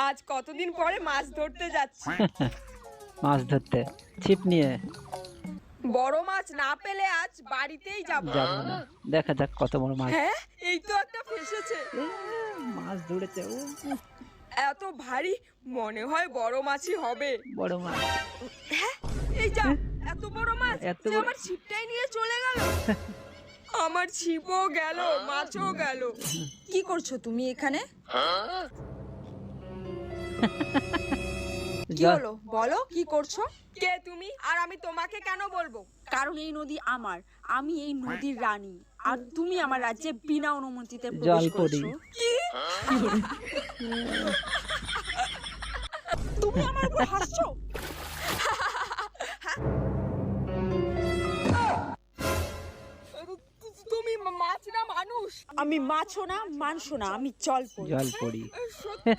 আজ কতদিন পরে মাছ ধরতে যাচ্ছি। মাছ ধরতে ছিপ নিয়ে বড় মাছ না পেলে আজ বাড়িতেই যাব যাবো না, দেখা যাক কত বড় মাছ। হ্যাঁ, এই তো একটা ফেসেছে। মাছ ধরেছে, ও এত ভারী, মনে হয় বড় মাছই হবে। বড় মাছ। হ্যাঁ, এই যা, এত বড় মাছ এত যে বড়- আমার ছিপটাই নিয়ে চলে গেল। আমার ছিপও গেল, মাছও গেল। কি করছো তুমি এখানে? কি জল- হলো বলো, কি করছো? কে তুমি, আর আমি তোমাকে কেন বলবো? কারণ এই নদী আমার, আমি এই নদীর রানী, আর তুমি আমার রাজ্যে বিনা অনুমতিতে প্রবেশ জলপরি। করেছো। কি? তুমি আমার উপর হাসছো? তুমি মাছ না মানুষ? আমি মাছও না, মাংস না, আমি জলপরি। জলপরি। সত্যি?